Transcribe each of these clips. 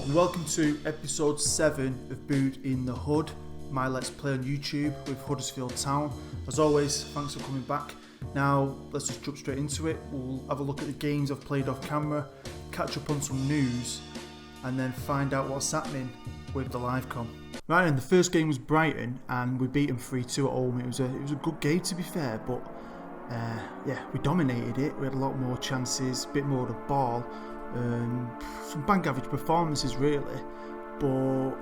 and welcome to episode 7 of Bood N Da Hudd, my Let's Play on YouTube with Huddersfield Town. As always, thanks for coming back. Now, let's just jump straight into it. We'll have a look at the games I've played off camera, catch up on some news, and then find out what's happening with the live com. Right, and the first game was Brighton, and we beat them 3-2 at home. It was a good game, to be fair, but we dominated it. We had a lot more chances, a bit more of the ball. Some bank average performances really, but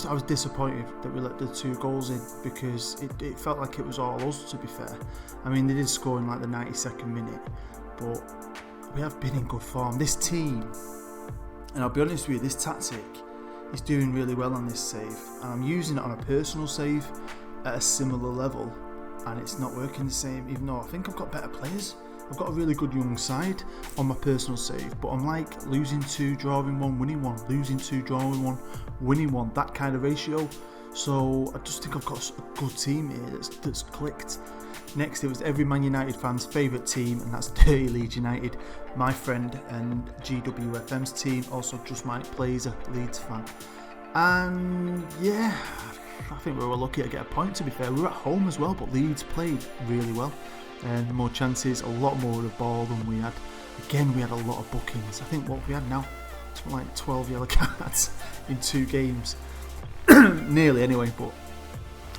I was disappointed that we let the 2 goals in because it felt like it was all us, to be fair. I mean, they did score in like the 92nd minute, but we have been in good form. This team, and I'll be honest with you, this tactic is doing really well on this save, and I'm using it on a personal save at a similar level, and it's not working the same, even though I think I've got better players. I've got a really good young side on my personal save, but I'm like losing 2, drawing 1, winning 1, losing 2, drawing 1, winning 1, that kind of ratio. So I just think I've got a good team here that's clicked. Next, it was every Man United fan's favourite team, and that's Dirty Leeds United. My friend and GWFM's team also just might play as a Leeds fan. And yeah, I think we were lucky to get a point, to be fair. We were at home as well, but Leeds played really well. And more chances, a lot more of the ball than we had. Again, we had a lot of bookings. I think what we had now, something like 12 yellow cards in 2 games. Nearly anyway, but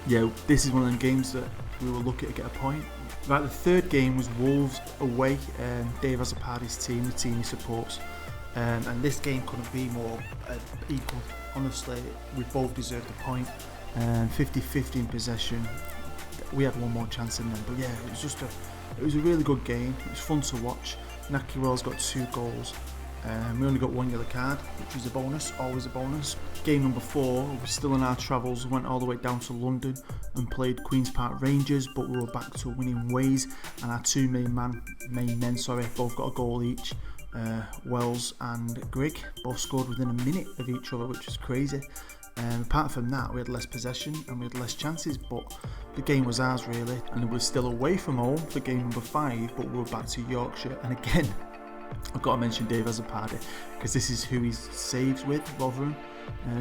yeah, this is one of them games that we were lucky to get a point. Right, the third game was Wolves away. Dave Azzopardi's team, the team he supports. And this game couldn't be more equal. Honestly, we both deserved a point. 50-50 in possession. We had one more chance than them, but yeah, it was a really good game. It was fun to watch. Naki Wells got 2 goals. We only got 1 yellow card, which was a bonus, always a bonus. Game number 4, we were still on our travels, went all the way down to London and played Queen's Park Rangers, but we were back to winning ways, and our 2 main men both got a goal each. Wells and Grigg both scored within a minute of each other, which was crazy. Apart from that, we had less possession and we had less chances, but the game was ours really, and we were still away from home for game number 5, but we were back to Yorkshire. And again, I've got to mention Dave Azzopardi because this is who he saves with, Rotherham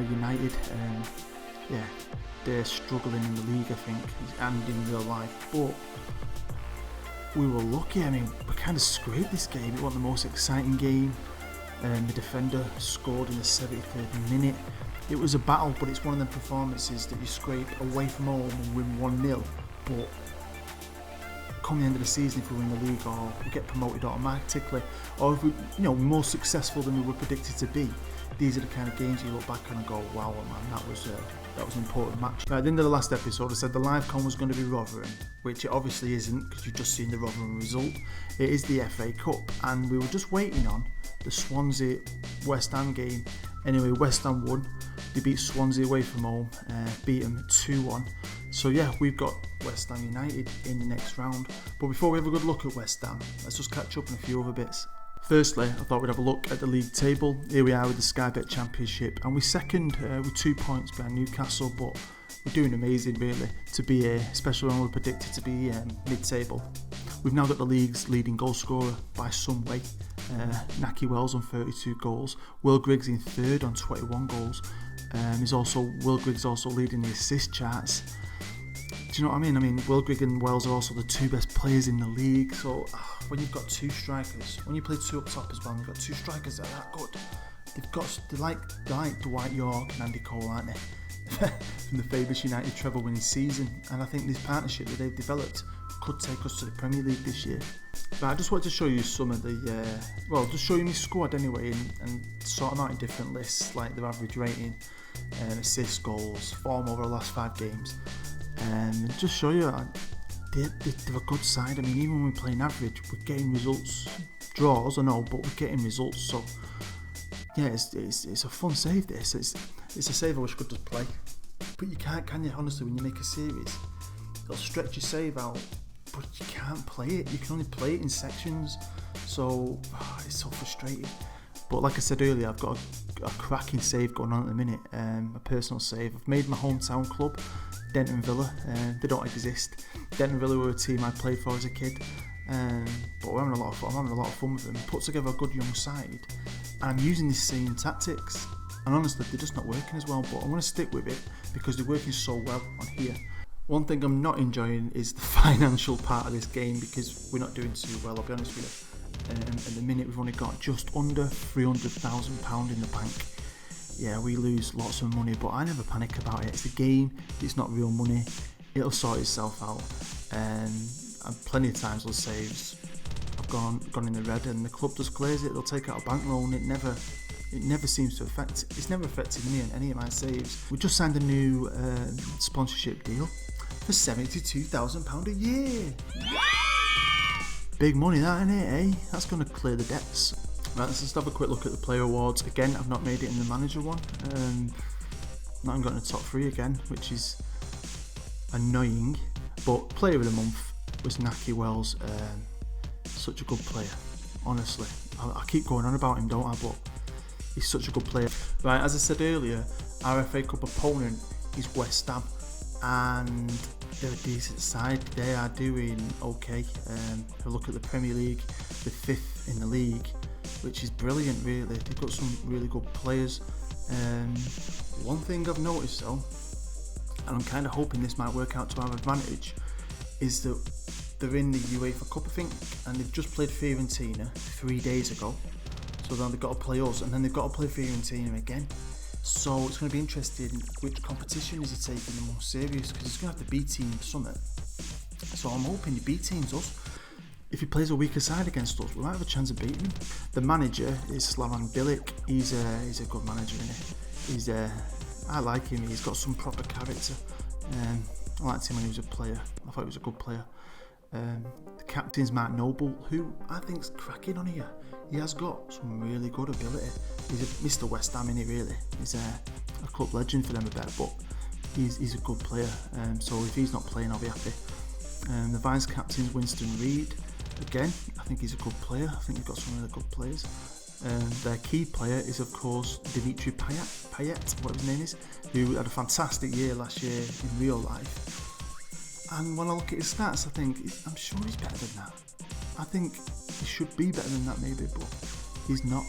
United. They're struggling in the league, I think, and in real life, but we were lucky. I mean, we kind of scraped this game. It wasn't the most exciting game. The defender scored in the 73rd minute. It was a battle, but it's one of them performances that you scrape away from home and win 1-0. But come the end of the season, if we win the league or we get promoted automatically, or if we're more successful than we were predicted to be, these are the kind of games you look back on and go, wow, man, that was an important match. Right, at the end of the last episode, I said the live con was going to be Rotherham, which it obviously isn't because you've just seen the Rotherham result. It is the FA Cup, and we were just waiting on the Swansea West Ham game. Anyway, West Ham won. They beat Swansea away from home, beat them 2-1. So yeah, we've got West Ham United in the next round. But before we have a good look at West Ham, let's just catch up on a few other bits. Firstly, I thought we'd have a look at the league table. Here we are with the Sky Bet Championship, and we're second with 2 points behind Newcastle, but we're doing amazing really to be here, especially when we're predicted to be mid-table. We've now got the league's leading goal scorer by some way. Naki Wells on 32 goals. Will Griggs in 3rd on 21 goals. Will Griggs also leading the assist charts. Do you know what I mean? I mean, Will Grigg and Wells are also the 2 best players in the league. So when you've got 2 strikers, when you play 2 up top as well, and you've got 2 strikers that are that good, they're like Dwight York and Andy Cole, aren't they? From the famous United treble winning season. And I think this partnership that they've developed could take us to the Premier League this year. But I just wanted to show you some of the, just show you my squad anyway, and sort them out in different lists, like their average rating, assists, goals, form over the last 5 games. And just show you, they're a good side. I mean, even when we're playing average, we're getting results. Draws, I know, but we're getting results. So yeah, it's a fun save this. It's a save I wish I could just play. But you can't, can you? Honestly, when you make a series, it'll stretch your save out, but you can't play it. You can only play it in sections. So it's so frustrating. But like I said earlier, I've got a cracking save going on at the minute, a personal save. I've made my hometown club, Denton Villa. They don't exist. Denton Villa were a team I played for as a kid, but we're having a lot of fun. I'm having a lot of fun with them. Put together a good young side, and I'm using the same tactics. and honestly they're just not working as well, but I'm going to stick with it because they're working so well on here. One thing I'm not enjoying is the financial part of this game because we're not doing too well, I'll be honest with you. At the minute we've only got just under £300,000 in the bank. Yeah, we lose lots of money, but I never panic about it. It's a game, it's not real money, it'll sort itself out. And plenty of times those saves I've gone in the red and the club just clears it, they'll take out a bank loan. It never seems to affect, it's never affected me in any of my saves. We just signed a new sponsorship deal for £72,000 a year. Big money that, isn't it, eh? That's going to clear the debts. Right, let's just have a quick look at the player awards. Again, I've not made it in the manager one. Not even got in the top 3 again, which is annoying. But player of the month was Naki Wells. Such a good player, honestly. I keep going on about him, don't I? But he's such a good player. Right, as I said earlier, our FA Cup opponent is West Ham, and they're a decent side. They are doing okay. If I look at the Premier League, they're 5th in the league, which is brilliant, really. They've got some really good players. One thing I've noticed though, and I'm kind of hoping this might work out to our advantage, is that they're in the UEFA Cup, I think, and they've just played Fiorentina 3 days ago. So then they've got to play us, and then they've got to play Fiorentina again. So it's going to be interesting which competition is he taking the most serious, because he's going to have the B team summit. So I'm hoping the B team's us. If he plays a weaker side against us, we might have a chance of beating him. The manager is Slavan Bilic. He's a good manager, isn't he? I like him. He's got some proper character. I liked him when he was a player. I thought he was a good player. The captain's Mark Noble, who I think's cracking on here. He has got some really good ability. He's a Mr. West Ham, isn't he, really? He's a club legend for them a bit, but he's a good player. So if he's not playing, I'll be happy. The vice captain's Winston Reid. Again, I think he's a good player. I think they've got some really good players. Their key player is, of course, Dimitri Payet, what his name is, who had a fantastic year last year in real life. And when I look at his stats, I think, I'm sure he's better than that. I think he should be better than that maybe, but he's not.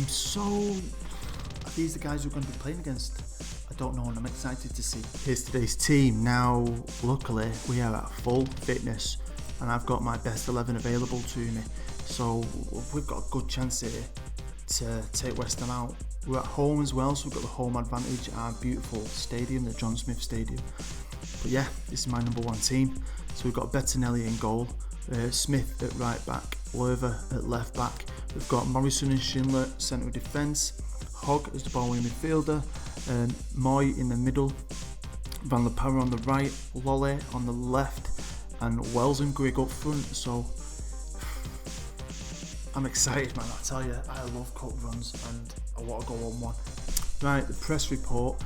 So, are these the guys we're going to be playing against? I don't know, and I'm excited to see. Here's today's team. Now, luckily, we are at full fitness, and I've got my best 11 available to me. So, we've got a good chance here to take West Ham out. We're at home as well, so we've got the home advantage at our beautiful stadium, the John Smith Stadium. But yeah, this is my number 1 team. So we've got Bettinelli in goal, Smith at right back, Lerver at left back. We've got Morrison and Schindler centre of defence, Hogg as the ball winning midfielder, Moy in the middle, Van der Power on the right, Lolle on the left, and Wells and Grigg up front. So I'm excited, man. I tell you, I love cup runs and I want to go on one. Right, the press report.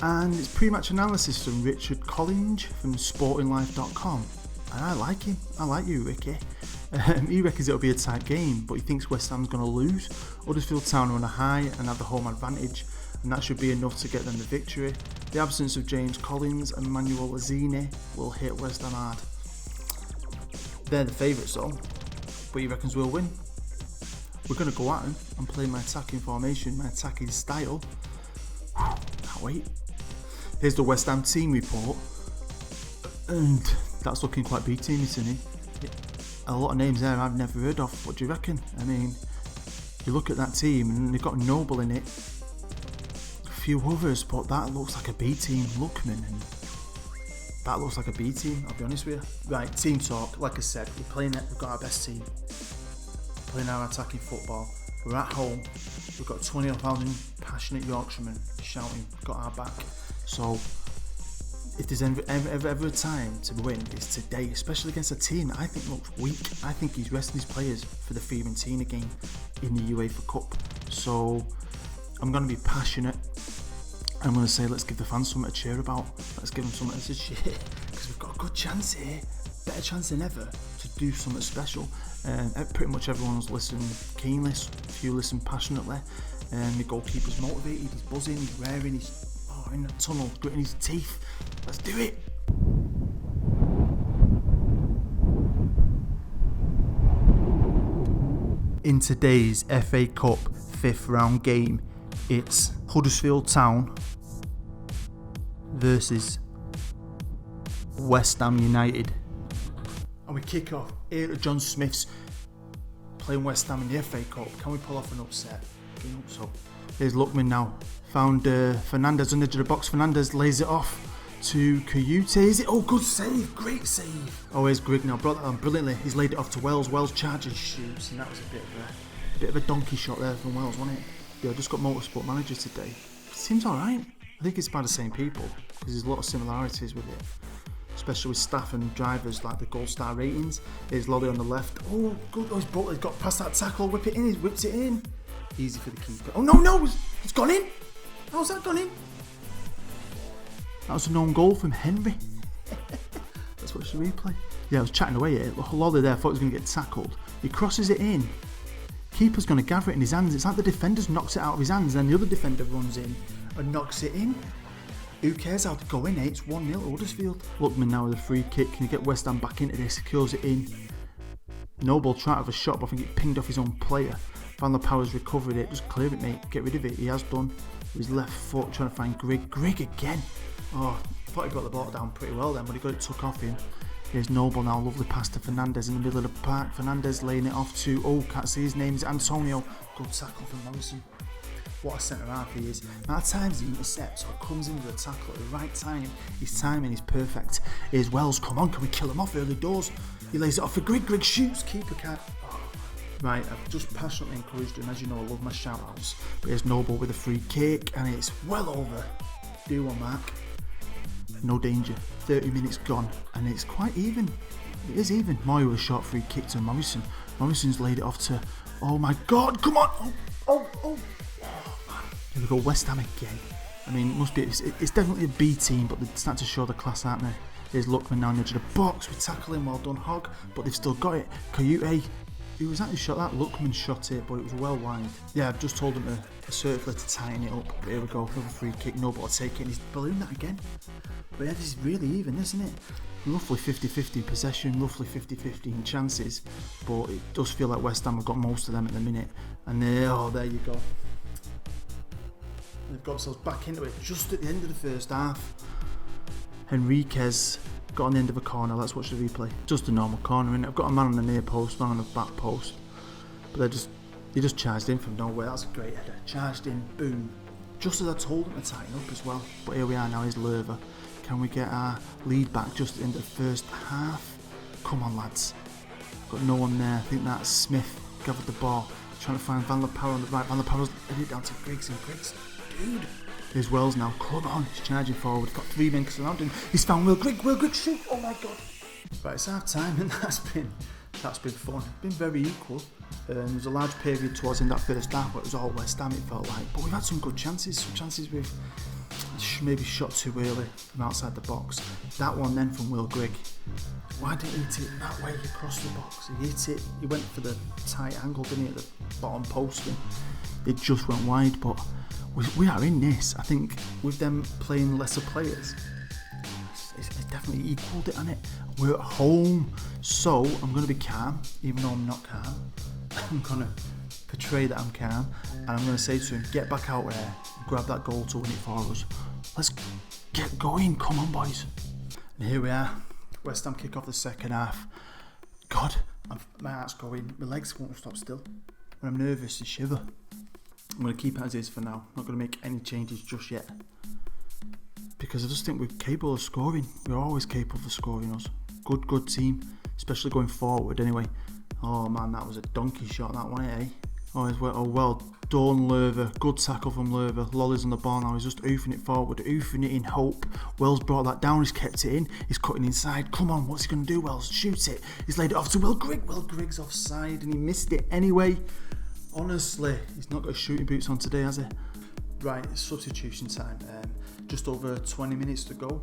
And it's pre-match analysis from Richard Collinge from sportinglife.com. And I like him. I like you, Ricky. He reckons it'll be a tight game, but he thinks West Ham's going to lose. Huddersfield Town are on a high and have the home advantage, and that should be enough to get them the victory. The absence of James Collins and Manuel Azzini will hit West Ham hard. They're the favourites though, but he reckons we'll win. We're going to go at him and play my attacking formation, my attacking style. Can't wait. Here's the West Ham team report, and that's looking quite B-teamy to me. A lot of names there I've never heard of. What do you reckon? I mean, you look at that team and they've got Noble in it, a few others, but that looks like a B-team. Lookman, and that looks like a B-team, I'll be honest with you. Right, team talk. Like I said, we're playing it, we've got our best team, playing our attacking football. We're at home, we've got 20,000 passionate Yorkshiremen shouting, got our back. So if there's ever a time to win, it's today, especially against a team that I think looks weak. I think he's resting his players for the Fiorentina game in the UEFA Cup. So I'm going to be passionate. I'm going to say, let's give the fans something to cheer about. Let's give them something to cheer, because we've got a good chance here, better chance than ever, to do something special. Pretty much everyone's listening keenly, a few listen passionately. The goalkeeper's motivated, he's buzzing, he's raring, he's in the tunnel, gritting his teeth. Let's do it! In today's FA Cup 5th round game, It's Huddersfield Town versus West Ham United. And we kick off here at John Smith's, playing West Ham in the FA Cup. Can we pull off an upset? So here's Lookman now. Found Fernandez on the edge of the box. Fernandez lays it off to Kayute. Is it? Oh, good save. Great save. Oh, here's Grigg now. Brought that on brilliantly. He's laid it off to Wells. Wells charges, shoots. And that was a bit of a donkey shot there from Wells, wasn't it? Yeah, I just got Motorsport Manager today. Seems alright. I think it's by the same people, because there's a lot of similarities with it. Especially with staff and drivers, like the gold star ratings. Here's Lolly on the left. Oh, good. Oh, he's got past that tackle. Whip it in. He whips it in. Easy for the keeper. Oh, no. It's gone in. How's that gone in? That was a known goal from Henry. Let's watch the replay. Yeah, I was chatting away here. Lolly there thought he was going to get tackled. He crosses it in. Keeper's going to gather it in his hands. It's like the defender's knocks it out of his hands, and then the other defender runs in and knocks it in. Who cares how to go in, eh? It's 1-0 Huddersfield. Lookman now with a free kick. Can he get West Ham back into this? Secures it in. Noble tried to have a shot, but I think it pinged off his own player. Van der Power's recovered it. Just clear it, mate. Get rid of it. He has done. With his left foot, trying to find Grigg. Grigg again. Oh, I thought he got the ball down pretty well then, but he got it took off him. Here's Noble now. Lovely pass to Fernandez in the middle of the park. Fernandez laying it off to, can't see his name. It's Antonio. Good tackle from Morrison. What a centre half he is. Now at times he intercepts or comes in with a tackle at the right time. His timing is perfect. Here's Wells. Come on, can we kill him off early doors? He lays it off for Grigg. Grigg shoots. Keeper can't. Right, I've just passionately encouraged him. As you know, I love my shout outs. But here's Noble with a free kick, and it's well over. Do one, Mark. No danger. 30 minutes gone, and it's quite even. It is even. Moy with a short free kick to Morrison. Morrison's laid it off to. Oh my God! Come on! Oh! Here we go, West Ham again. I mean, it must be. It's definitely a B team, but they're starting to show the class, aren't they? Here's Lookman now on the edge of the box. We tackle him. Well done, Hogg. But they've still got it. Kayute. Who was that who shot that? Lookman shot it, but it was well wide. Yeah, I've just told him to circle to tighten it up. But here we go, another free kick. Nobody will take it, and he's ballooned that again. But yeah, this is really even, isn't it? Roughly 50-50 in possession, roughly 50-50 in chances. But it does feel like West Ham have got most of them at the minute. And there you go. They've got themselves back into it just at the end of the first half. Henriquez got on the end of a corner. Let's watch the replay. Just a normal corner, innit? I've got a man on the near post, man on the back post. But he just charged in from nowhere. That's a great header. Charged in, boom. Just as I told him to tighten up as well. But here we are now, here's Lerver. Can we get our lead back just at the end of the first half? Come on, lads. Got no one there. I think that's Smith gathered the ball. Trying to find Van der Power on the right. Van der Power's headed it down to Griggs, and Griggs, dude. Here's Wells now. Come on, he's charging forward. He's got 3 men surrounding him. He's found Will Grigg. shoot. Oh my God. Right, it's half time, and that's been fun. Been very equal. There was a large period towards in that first half where it was all West Ham, it felt like. But we've had some good chances. Some chances we've maybe shot too early from outside the box. That one then from Will Grigg. Why didn't he hit it that way across the box? He hit it. He went for the tight angle, didn't he, at the bottom post, and it just went wide. But we are in this. I think with them playing lesser players, it's definitely equalled it, hasn't it? We're at home, so I'm going to be calm, even though I'm not calm. I'm going to portray that I'm calm, and I'm going to say to him, get back out there, grab that goal to win it for us. Let's get going, come on boys. And here we are, West Ham kick off the second half. God, my heart's going, my legs won't stop still. When I'm nervous, I shiver. I'm going to keep it as is for now, not going to make any changes just yet. Because I just think we're capable of scoring. We're always capable of scoring us. Good team, especially going forward anyway. Oh man, that was a donkey shot, that one, eh? Well done, Lerver. Good tackle from Lerver. Lolly's on the ball now. He's just oofing it forward, oofing it in hope. Wells brought that down. He's kept it in. He's cutting inside. Come on, what's he going to do, Wells? Shoot it. He's laid it off to Will Grigg. Will Grigg's offside, and he missed it anyway. Honestly, he's not got his shooting boots on today, has he? Right, it's substitution time. Just over 20 minutes to go,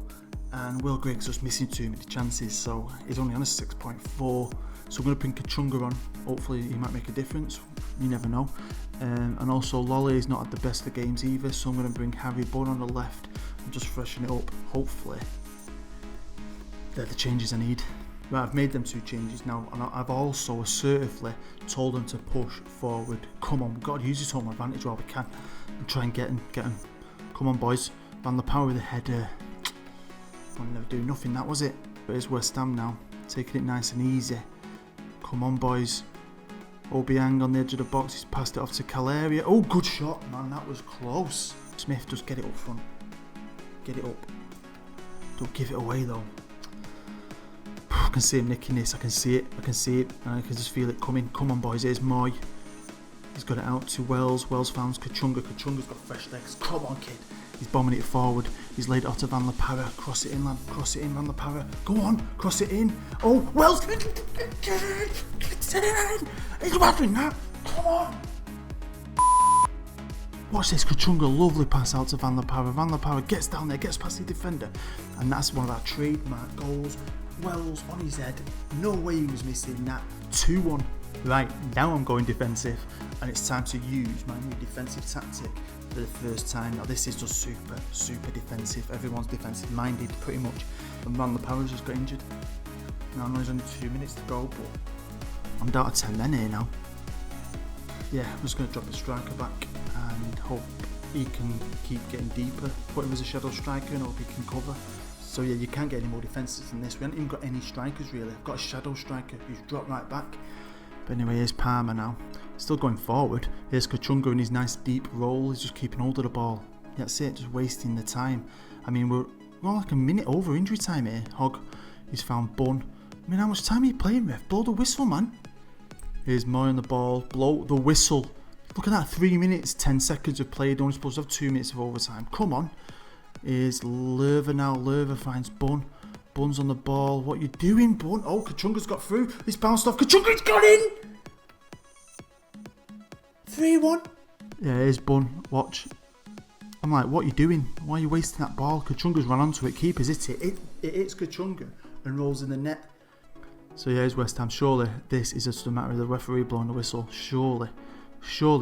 and Will Grigg's just missing too many chances, so he's only on a 6.4. So I'm going to bring Kachunga on. Hopefully he might make a difference. You never know. And also Lolly is not at the best of games either, so I'm going to bring Harry Boone on the left and just freshen it up. Hopefully they're the changes I need. Right, I've made them 2 changes now, and I've also assertively told them to push forward. Come on, we've got to use this home advantage while we can. and try and get him. Come on, boys. Van der Power with the header. I'll never do nothing, that was it. But it's West Ham now, taking it nice and easy. Come on, boys. Obiang on the edge of the box, he's passed it off to Calaria. Oh, good shot, man, that was close. Smith, just get it up front. Get it up. Don't give it away, though. I can see him nicking this, I can see it, and I can just feel it coming. Come on, boys, here's Moy. He's got it out to Wells. Wells finds Kachunga. Kachunga's got fresh legs. Come on, kid. He's bombing it forward. He's laid it off to Van der Power. Cross it in, lad. Cross it in, Van der Power. Go on. Cross it in. Oh, Wells. Get in. He's having that. Come on. Watch this. Kachunga. Lovely pass out to Van der Power. Van der Power gets down there, gets past the defender. And that's one of our trademark goals. Wells on his head. No way he was missing that. 2-1. Right, now I'm going defensive, and it's time to use my new defensive tactic for the first time. Now this is just super defensive. Everyone's defensive minded pretty much. And Van der Power's just got injured. Now I know there's only 2 minutes to go, but I'm down to 10 men here now. Yeah, I'm just going to drop the striker back and hope he can keep getting deeper. Put him as a shadow striker and hope he can cover. So yeah, you can't get any more defences than this. We haven't even got any strikers really. I've got a shadow striker who's dropped right back. But anyway, here's Palmer now. Still going forward. Here's Kachunga in his nice deep roll. He's just keeping hold of the ball. That's it, just wasting the time. I mean, we're like a minute over injury time here. Hogg, he's found Bun. I mean, how much time are you playing, ref? Blow the whistle, man. Here's Moy on the ball. Blow the whistle. Look at that, 3 minutes, 10 seconds of play. Only supposed to have 2 minutes of overtime. Come on. Here's Lerver now. Lerver finds Bun. Bun's on the ball. What are you doing, Bun? Oh, Kachunga's got through. He's bounced off. Kachunga's got in! 3-1. Yeah, here's Bun. Watch. I'm like, what are you doing? Why are you wasting that ball? Kachunga's run onto it. Keeper's hit it. It hits Kachunga and rolls in the net. So yeah, here's West Ham. Surely this is just a matter of the referee blowing the whistle. Surely,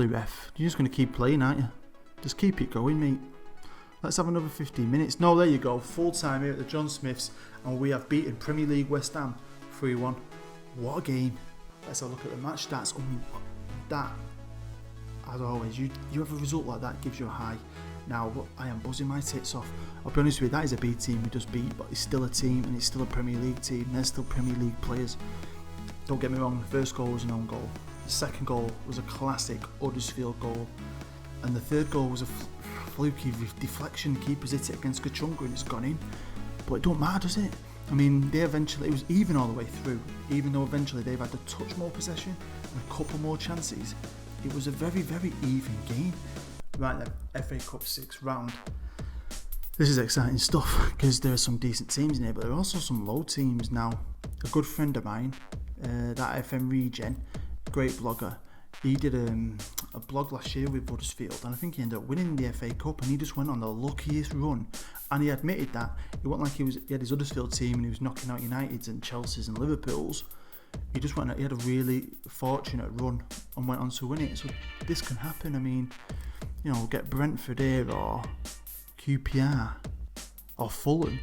ref. You're just going to keep playing, aren't you? Just keep it going, mate. Let's have another 15 minutes. No, there you go. Full time here at the John Smiths, and we have beaten Premier League West Ham 3-1. What a game. Let's have a look at the match stats. That, as always, you have a result like that, gives you a high. Now, I am buzzing my tits off. I'll be honest with you, that is a B team we just beat, but it's still a team, and it's still a Premier League team. They're still Premier League players. Don't get me wrong, the first goal was an own goal. The second goal was a classic Huddersfield goal. And the third goal was a fluky deflection. Keeper's hit it against Kachunga and it's gone in. But it don't matter, does it? I mean, it was even all the way through. Even though eventually they've had a touch more possession and a couple more chances. It was a very even game. Right then, FA Cup 6th round. This is exciting stuff because there are some decent teams in here, but there are also some low teams. Now, a good friend of mine, that FM Regen, great blogger, he did a blog last year with Huddersfield, and I think he ended up winning the FA Cup, and he just went on the luckiest run. And he admitted that it wasn't like he had his Huddersfield team and he was knocking out Uniteds and Chelsea's and Liverpool's. He just went. He had a really fortunate run and went on to win it. So this can happen. I mean, you know, get Brentford here or QPR or Fulham.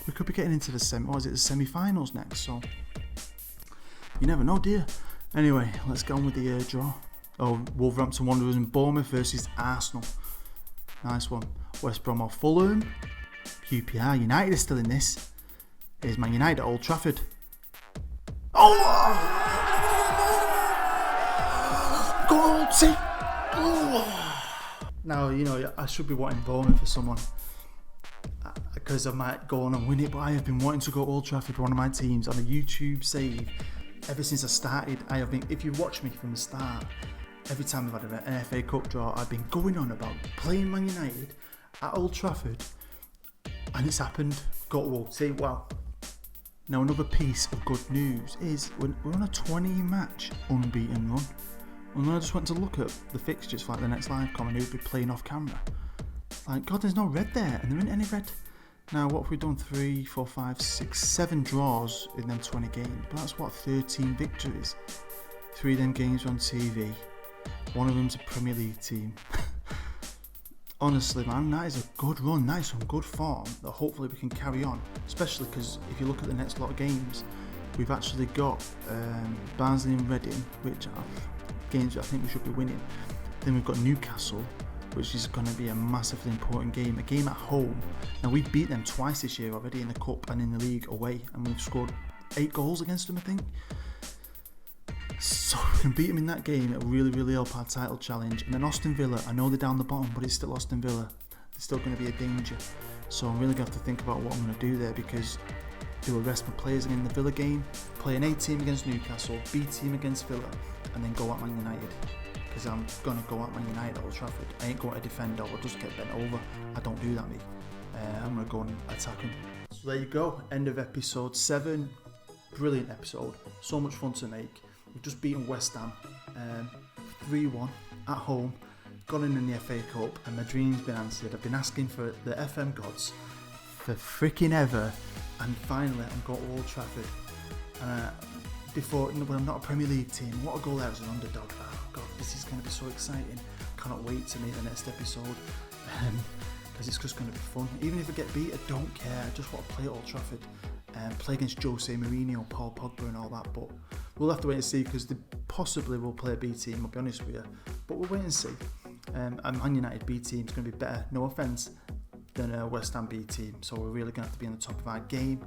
We could be getting into the semi-finals next. So you never know, do you? Anyway, let's get on with the draw. Oh, Wolverhampton Wanderers and Bournemouth versus Arsenal. Nice one. West Brom or Fulham. QPR. United is still in this. Here's Man United at Old Trafford. Oh! Goal! Oh! Now, you know, I should be wanting Bournemouth for someone because I might go on and win it, but I have been wanting to go Old Trafford for one of my teams on a YouTube save. Ever since I started, I have been, if you watch me from the start, every time I've had an FA Cup draw, I've been going on about playing Man United at Old Trafford, and it's happened. Got to say, wow. Now, another piece of good news is we're on a 20-match unbeaten run. And when I just went to look at the fixtures for like the next live comment, who'd be playing off camera. Like, God, there's no red there, and there isn't any red. Now, what have we done? 3, 4, 5, 6, 7 draws in them 20 games. But that's what, 13 victories. 3 of them games are on TV. One of them's a Premier League team. Honestly, man, that is a good run. That is some good form that hopefully we can carry on. Especially because if you look at the next lot of games, we've actually got Barnsley and Reading, which are games that I think we should be winning. Then we've got Newcastle, which is going to be a massively important game. A game at home. Now, we've beat them twice this year already in the Cup and in the league away, and we've scored 8 goals against them, I think. So if we can beat them in that game, it'll really, really help our title challenge. And then Aston Villa, I know they're down the bottom, but it's still Aston Villa. They're still going to be a danger. So I'm really going to have to think about what I'm going to do there, because do I rest my players in the Villa game, play an A team against Newcastle, B team against Villa, and then go at Man United? Because I'm going to go at Man United at Old Trafford. I ain't going to defend or just get bent over. I don't do that, mate. I'm going to go and attack them. So there you go, end of episode 7. Brilliant episode, so much fun to make. We've just beaten West Ham 3-1 at home, got in the FA Cup, and my dream's been answered. I've been asking for the FM gods for freaking ever, and finally I'm going to Old Trafford. When I'm not a Premier League team, what a goal there as an underdog. Oh God, this is going to be so exciting. Cannot wait to make the next episode, because it's just going to be fun. Even if I get beat, I don't care. I just want to play at Old Trafford and play against Jose Mourinho, Paul Pogba and all that, but we'll have to wait and see, because they possibly will play a B team, I'll be honest with you, but we'll wait and see. A Man United B team is going to be better, no offence, than a West Ham B team, so we're really going to have to be on the top of our game.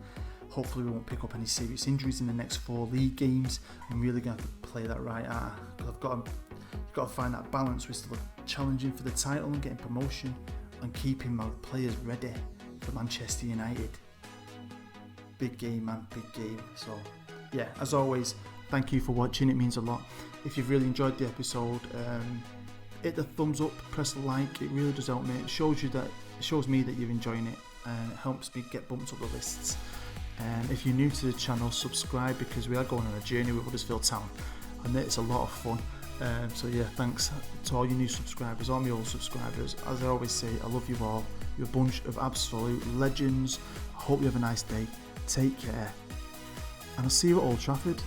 Hopefully we won't pick up any serious injuries in the next 4 league games. I'm really going to have to play that right out, because you've got to find that balance. We're still challenging for the title and getting promotion, and keeping my players ready for Manchester United. Big game, man, big game. So yeah, as always, thank you for watching, it means a lot. If you've really enjoyed the episode, hit the thumbs up, press the like, it really does help me. It shows me that you're enjoying it, and it helps me get bumped up the lists. If you're new to the channel, subscribe, because we are going on a journey with Huddersfield Town, and it's a lot of fun. So yeah, thanks to all you new subscribers, all my old subscribers. As I always say, I love you all. You're a bunch of absolute legends. I hope you have a nice day. Take care, and I'll see you at Old Trafford.